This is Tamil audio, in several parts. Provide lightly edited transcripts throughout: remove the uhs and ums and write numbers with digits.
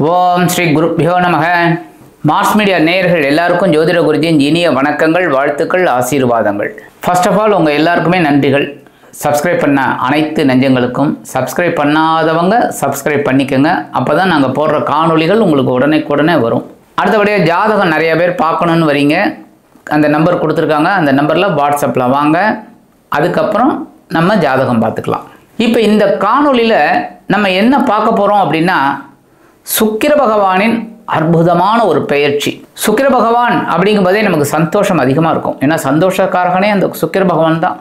ஓம் ஸ்ரீ குருப்யோ நமக. மாஸ் மீடியா நேயர்கள் எல்லாருக்கும் ஜோதிட குருஜியின் இனிய வணக்கங்கள், வாழ்த்துக்கள், ஆசீர்வாதங்கள். ஃபர்ஸ்ட் ஆஃப் ஆல் உங்கள் எல்லாருக்குமே நன்றிகள். சப்ஸ்கிரைப் பண்ண அனைத்து நெஞ்சங்களுக்கும், சப்ஸ்கிரைப் பண்ணாதவங்க சப்ஸ்கிரைப் பண்ணிக்கோங்க. அப்போ தான் நாங்கள் போடுற காணொளிகள் உங்களுக்கு உடனே வரும். அடுத்தபடியாக ஜாதகம் நிறைய பேர் பார்க்கணுன்னு வரீங்க. அந்த நம்பர் கொடுத்துருக்காங்க, அந்த நம்பரில் வாட்ஸ்அப்பில் வாங்க. அதுக்கப்புறம் நம்ம ஜாதகம் பார்த்துக்கலாம். இப்போ இந்த காணொளியில் நம்ம என்ன பார்க்க போகிறோம் அப்படின்னா, சுக்கிர பகவானின் அற்புதமான ஒரு பெயர்ச்சி. சுக்கிர பகவான் அப்படிங்கும்போதே நமக்கு சந்தோஷம் அதிகமாக இருக்கும். ஏன்னா சந்தோஷக்காரகனே அந்த சுக்கிர பகவான் தான்.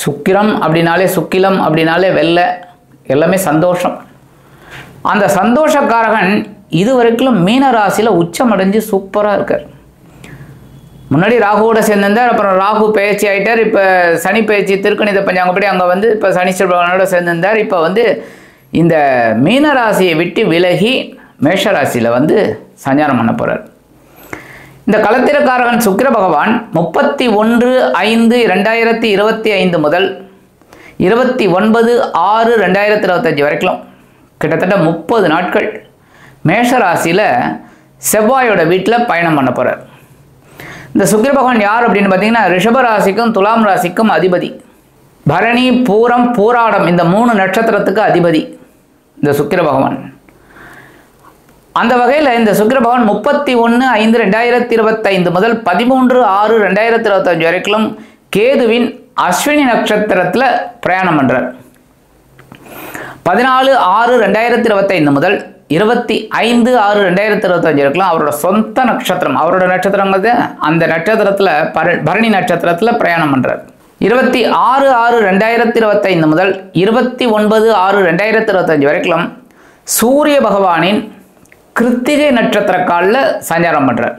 சுக்கிரம் அப்படின்னாலே, சுக்கிலம் அப்படின்னாலே வெள்ளை, எல்லாமே சந்தோஷம். அந்த சந்தோஷக்காரகன் இதுவரைக்கும் மீன ராசியில் உச்சமடைஞ்சு சூப்பராக இருக்கார். முன்னாடி ராகுவோட சேர்ந்திருந்தார், அப்புறம் ராகு பயிற்சி ஆகிட்டார். இப்போ சனி பயிற்சி திருக்கணித பஞ்சாங்கப்படி அங்கே வந்து இப்போ சனீஸ்வர பகவானோட சேர்ந்திருந்தார். இப்போ வந்து இந்த மீன ராசியை விட்டு விலகி மேஷ ராசியில் வந்து சஞ்சாரம் பண்ண போகிறார். இந்த களத்திரக்காரகன் சுக்கிர பகவான் 31/5/2025 முதல் 29/6/2025 வரைக்கும் கிட்டத்தட்ட 30 நாட்கள் மேஷ ராசியில் செவ்வாயோட வீட்டில் பயணம் பண்ண போகிறார். இந்த சுக்கிர பகவான் யார் அப்படின்னு பார்த்தீங்கன்னா, ரிஷப ராசிக்கும் துலாம் ராசிக்கும் அதிபதி. பரணி, பூரம், பூராடம் இந்த 3 நட்சத்திரத்துக்கு அதிபதி இந்த சுக்கிர பகவான். அந்த வகையில் இந்த சுக்கிர பகவான் 31/5/2025 முதல் 13/6/2025 வரைக்கும் கேதுவின் அஸ்வினி நட்சத்திரத்தில் பிரயாணம் பண்ணுறார். 14/6/2025 முதல் 25/6/2025 வரைக்கும் அவரோட சொந்த நட்சத்திரம், அவரோட நட்சத்திரங்கிறது அந்த நட்சத்திரத்தில் பரணி நட்சத்திரத்தில் பிரயாணம் பண்ணுறார். 26/6/2025 முதல் 29/6/2025 வரைக்கும் சூரிய பகவானின் கிருத்திகை நட்சத்திர காலில் சஞ்சாரம் பண்ணுறார்.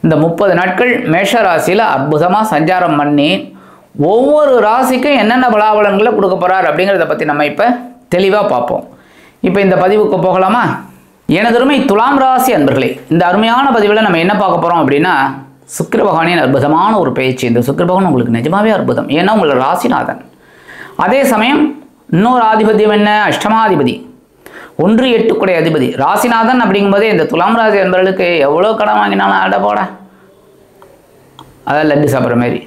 இந்த 30 நாட்கள் மேஷ ராசியில் அற்புதமாக சஞ்சாரம் பண்ணி ஒவ்வொரு ராசிக்கும் என்னென்ன பலாபலன்களை கொடுக்க போகிறார் அப்படிங்கிறத பற்றி நம்ம இப்போ தெளிவாக பார்ப்போம். இப்போ இந்த பதிவுக்கு போகலாமா? எனதருமை துலாம் ராசி அன்பர்களே, இந்த அருமையான பதிவில் நம்ம என்ன பார்க்க போகிறோம் அப்படின்னா, சுக்கிர பகவானின் அற்புதமான ஒரு பயிற்சி. இந்த சுக்கிர பகவான் உங்களுக்கு நிஜமாவே அற்புதம். ஏன்னா உங்களோட ராசிநாதன். அதே சமயம் இன்னொரு ஆதிபத்தியம் என்ன? அஷ்டமாதிபதி, 1-8 கூட அதிபதி. ராசிநாதன் அப்படிங்கும்போதே இந்த துலாம் ராசி அன்பர்களுக்கு எவ்வளோ கடன் வாங்கினாலும் அட போட, அதான் லட்டு சாப்பிட்ற மாதிரி.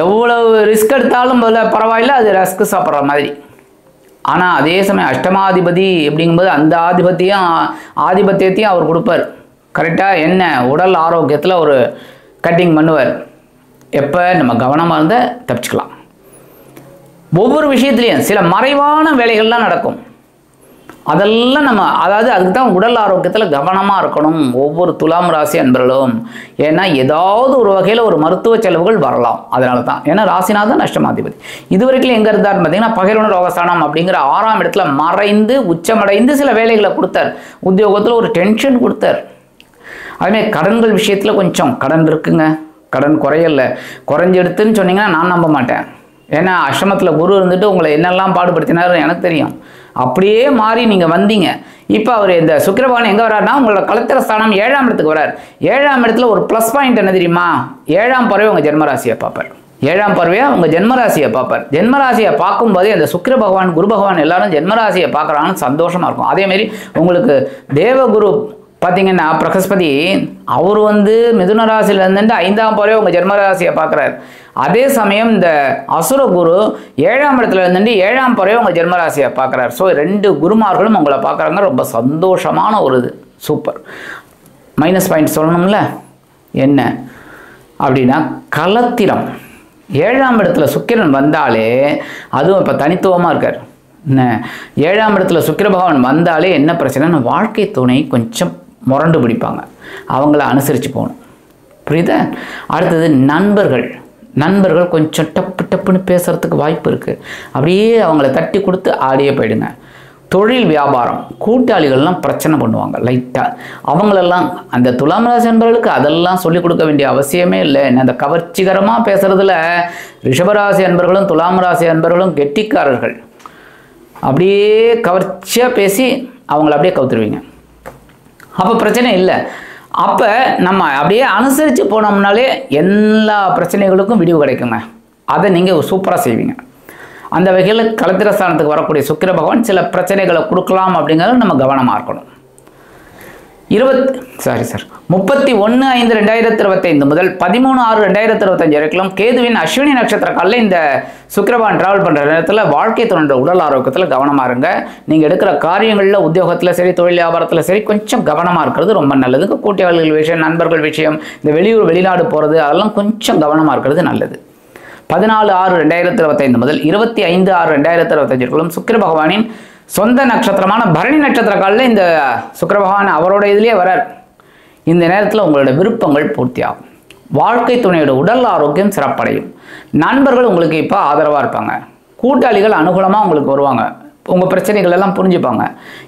எவ்வளவு ரிஸ்க் எடுத்தாலும் பரவாயில்ல, அது ரஸ்க் சாப்பிட்ற மாதிரி. ஆனால் அதே சமயம் அஷ்டமாதிபதி அப்படிங்கும்போது அந்த ஆதிபத்தியத்தையும் அவர் கொடுப்பார். கரெக்டாக என்ன உடல் ஆரோக்கியத்தில் ஒரு கட்டிங் பண்ணுவார். எப்போ நம்ம கவனமாக இருந்தால் தப்பிச்சுக்கலாம். ஒவ்வொரு விஷயத்துலையும் சில மறைவான வேலைகள்லாம் நடக்கும். அதெல்லாம் நம்ம அதுக்கு தான் உடல் ஆரோக்கியத்தில் கவனமாக இருக்கணும் ஒவ்வொரு துலாம் ராசி அன்பர்களும். ஏன்னா ஏதாவது ஒரு வகையில் ஒரு மருத்துவ செலவுகள் வரலாம். அதனால தான். ஏன்னா ராசிநாதன் அஷ்டமாதிபதி. இது வரைக்கும் எங்கே இருந்தார் பார்த்தீங்கன்னா, பகைவன ரோகஸ்தானம் அப்படிங்கிற 6ஆம் இடத்துல மறைந்து உச்சமடைந்து சில வேலைகளை கொடுத்தார். உத்தியோகத்தில் ஒரு டென்ஷன் கொடுத்தார். அதுமாதிரி கடன்கள் விஷயத்தில் கொஞ்சம் கடன் இருக்குங்க. கடன் குறைஞ்செடுத்துன்னு சொன்னீங்கன்னா நான் நம்ப மாட்டேன். ஏன்னா அஷ்டமத்தில் குரு இருந்துட்டு உங்களை என்னெல்லாம் பாடுபடுத்தினார் எனக்கு தெரியும். அப்படியே மாறி நீங்கள் வந்தீங்க. இப்போ அவர் இந்த சுக்கிர பகவான் எங்கே வர்றாருன்னா, உங்களோட களத்திர ஸ்தானம் 7ஆம் இடத்துக்கு வர்றார். 7ஆம் இடத்துல ஒரு ப்ளஸ் பாயிண்ட் என்ன தெரியுமா? 7ஆம் பறவை உங்கள் ஜென்மராசியை பார்ப்பார். 7ஆம் பறவையாக உங்கள் ஜென்மராசியை பார்ப்பார். ஜென்மராசியை பார்க்கும்போதே அந்த சுக்கிர பகவான், குரு பகவான் எல்லாரும் ஜென்மராசியை பார்க்குறாங்கன்னு சந்தோஷமாக இருக்கும். அதேமாரி உங்களுக்கு தேவகுரு பார்த்தீங்கன்னா பிரகஸ்பதி, அவர் வந்து மிதுன ராசியில் இருந்துட்டு 5ஆம் பறவை உங்கள் ஜென்மராசியை பார்க்குறாரு. அதே சமயம் இந்த அசுர குரு 7ஆம் இடத்துல இருந்துட்டு 7ஆம் பறவை உங்கள் ஜென்மராசியை பார்க்குறாரு. ஸோ 2 குருமார்களும் உங்களை பார்க்குறாங்க. ரொம்ப சந்தோஷமான ஒரு இது. சூப்பர். மைனஸ் பாயிண்ட் சொல்லணும்ல, என்ன அப்படின்னா களத்திரம் 7ஆம் இடத்துல சுக்கிரன் வந்தாலே, அதுவும் இப்போ தனித்துவமாக இருக்கார். என்ன 7ஆம் இடத்துல சுக்கிர பகவான் வந்தாலே என்ன பிரச்சனைன்னா, வாழ்க்கை துணை கொஞ்சம் முரண்டு பிடிப்பாங்க. அவங்கள அனுசரித்து போகணும். புரியுதா? அடுத்தது நண்பர்கள் கொஞ்சம் டப்புன்னு பேசுகிறதுக்கு வாய்ப்பு இருக்குது. அப்படியே அவங்கள தட்டி கொடுத்து ஆடியே போயிடுங்க. தொழில் வியாபாரம் கூட்டாளிகள்லாம் பிரச்சனை பண்ணுவாங்க லைட்டாக. அவங்களெல்லாம் அந்த துலாம் ராசி நண்பர்களுக்கு அதெல்லாம் சொல்லிக் கொடுக்க வேண்டிய அவசியமே இல்லை. அந்த கவர்ச்சிகரமாக பேசுகிறதுல ரிஷபராசி நண்பர்களும் துலாம் ராசி நண்பர்களும் கெட்டிக்காரர்கள். அப்படியே கவர்ச்சியாக பேசி அவங்கள அப்படியே கவுத்துருவீங்க. அப்போ பிரச்சனை இல்லை. அப்போ நம்ம அப்படியே அனுசரித்து போனோம்னாலே எல்லா பிரச்சனைகளுக்கும் விடிவு கிடைக்குங்க. அதை நீங்கள் சூப்பராக செய்வீங்க. அந்த வகையில் களத்திரஸ்தானத்துக்கு வரக்கூடிய சுக்கிர பகவான் சில பிரச்சனைகளை கொடுக்கலாம் அப்படிங்கிறத நம்ம கவனமாக இருக்கணும். 31/5/2025 முதல் 13/6/2025 வரைக்கும் கேதுவின் அஸ்வினி நட்சத்திர காலில் இந்த சுக்கிரபான் டிராவல் பண்ணுற நேரத்தில் வாழ்க்கை துணை உடல் ஆரோக்கியத்தில் கவனமாக இருங்க. நீங்கள் எடுக்கிற காரியங்களில் உத்தியோகத்தில் சரி, தொழில் வியாபாரத்தில் சரி, கொஞ்சம் கவனமாக இருக்கிறது ரொம்ப நல்லது. கூட்டாளிகள் விஷயம், நண்பர்கள் விஷயம், இந்த வெளியூர் வெளிநாடு போகிறது, அதெல்லாம் கொஞ்சம் கவனமாக இருக்கிறது நல்லது. 14/6/2025 முதல் 25/6/2025 வரைக்கும் சுக்கிர பகவானின் சொந்த நட்சத்திரமான பரணி நட்சத்திர காலில் இந்த சுக்கிர பகவான் அவரோட இதுலேயே வரார். இந்த நேரத்தில் உங்களோட விருப்பங்கள் பூர்த்தியாகும். வாழ்க்கை துணையோட உடல் ஆரோக்கியம் சிறப்படையும். நண்பர்கள் உங்களுக்கு இப்போ ஆதரவாக இருப்பாங்க. கூட்டாளிகள் அனுகூலமாக உங்களுக்கு வருவாங்க. உங்கள் பிரச்சனைகள் எல்லாம் புரிஞ்சுப்பாங்க.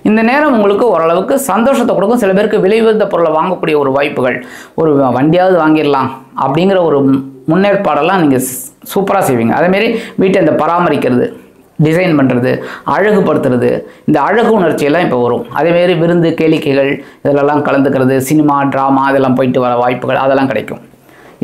இந்த நேரம் உங்களுக்கு ஓரளவுக்கு சந்தோஷத்தை கொடுக்கும். சில பேருக்கு விலை உயர்ந்த பொருளை வாங்கக்கூடிய ஒரு வாய்ப்புகள், ஒரு வண்டியாவது வாங்கிடலாம் அப்படிங்கிற ஒரு முன்னேற்பாடெல்லாம் நீங்கள் சூப்பராக செய்வீங்க. அதேமாரி வீட்டை இந்த பராமரிக்கிறது, டிசைன் பண்ணுறது, அழகுபடுத்துறது, இந்த அழகு உணர்ச்சியெல்லாம் இப்போ வரும். அதேமாரி விருந்து கேளிக்கைகள் இதிலெல்லாம் கலந்துக்கிறது, சினிமா ட்ராமா இதெல்லாம் போயிட்டு வர வாய்ப்புகள் அதெல்லாம் கிடைக்கும்.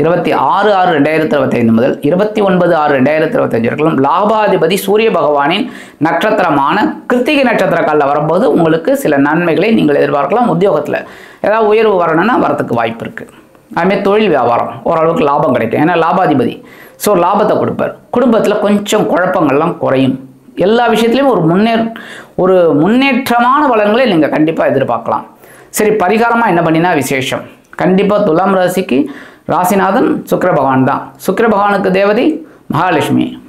26/6/2025 முதல் 29/6/2025 வரைக்கும் லாபாதிபதி சூரிய பகவானின் நட்சத்திரமான கிருத்திகை நட்சத்திர காலில் வரும்போது உங்களுக்கு சில நன்மைகளை நீங்கள் எதிர்பார்க்கலாம். உத்தியோகத்தில் ஏதாவது உயர்வு வரணும்னா வரத்துக்கு வாய்ப்பு இருக்குது. அதுமாதிரி தொழில் வியாபாரம் ஓரளவுக்கு லாபம் கிடைக்கும். ஏன்னா லாபாதிபதி ஸோ லாபத்தை கொடுப்பார். குடும்பத்தில் கொஞ்சம் குழப்பங்கள்லாம் குறையும். எல்லா விஷயத்துலையும் ஒரு முன்னேற்றமான பலன்களை நீங்கள் கண்டிப்பாக எதிர்பார்க்கலாம். சரி, பரிகாரமாக என்ன பண்ணினா விசேஷம்? கண்டிப்பாக துலாம் ராசிக்கு ராசிநாதன் சுக்கிர பகவான் தான். சுக்கிர பகவானுக்கு தேவதை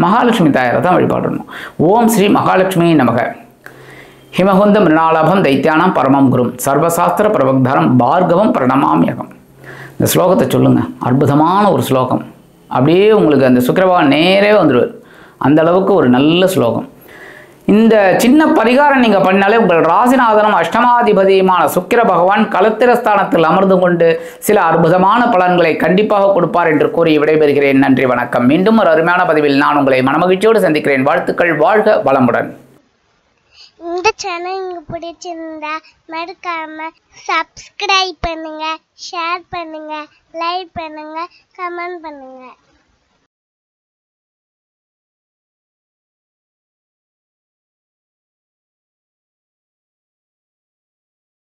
மகாலட்சுமி தாயாரை தான் வழிபாடணும். ஓம் ஸ்ரீ மகாலட்சுமி நமக. ஹிமகுந்த மிருணாலாபம் தைத்தியானம் பரமம் குரும் சர்வசாஸ்திர பிரபக்தரம் பார்கவம் பிரணமாமியகம். இந்த ஸ்லோகத்தை சொல்லுங்கள். அற்புதமான ஒரு ஸ்லோகம். அப்படியே உங்களுக்கு அந்த சுக்கிர பகவான் நேரே வந்துடுவார். அந்த அளவுக்கு ஒரு நல்ல ஸ்லோகம். இந்த சின்ன பரிகாரம் நீங்கள் பண்ணாலே உங்கள் ராசிநாதனும் அஷ்டமாதிபதியுமான சுக்கிர பகவான் களத்திரஸ்தானத்தில் அமர்ந்து கொண்டு சில அற்புதமான பலன்களை கண்டிப்பாக கொடுப்பார் என்று கூறி விடைபெறுகிறேன். நன்றி, வணக்கம். மீண்டும் ஒரு அருமையான பதிவில் நான் உங்களை மனமகிழ்ச்சியோடு சந்திக்கிறேன். வாழ்த்துக்கள். வாழ்க வளமுடன். இந்த சேனல் உங்களுக்கு பிடிச்சிருந்தா மறக்காம சப்ஸ்கிரைப் பண்ணுங்க, ஷேர் பண்ணுங்க, லைக் பண்ணுங்க, கமெண்ட் பண்ணுங்க.